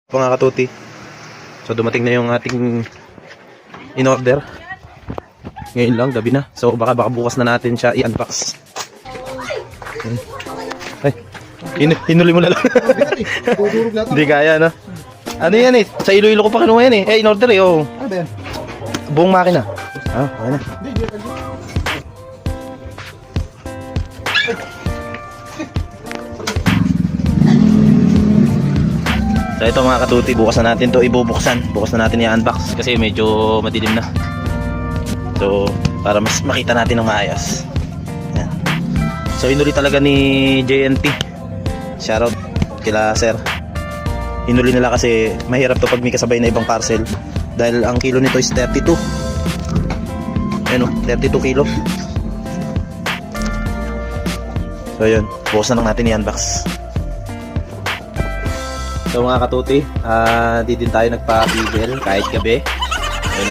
Mga katuti. So dumating na yung ating in-order. Ngayon lang, gabi na. So baka bukas na natin siya i-unbox. Ay, hinuli mo na lang. Hindi kaya, no? Ano yan eh? Sa Iloilo ko pa kinuha yan eh. Eh, in-order eh, oh. Ano ba yan? Buong makina. Ah, okay na. So ito mga katuti, bukas na natin to ibubuksan. Bukas na natin i-unbox kasi medyo madilim na. So para mas makita natin ng maayos. Yan. So inuli talaga ni JNT. Shoutout kila sir. Inuli nila kasi mahirap to pag may kasabay na ibang parcel. Dahil ang kilo nito is 32. Ayan o, 32 kilo. So yun, bukas na lang natin i-unbox. So mga katuti, di din tayo nagpa-bigel kahit gabi.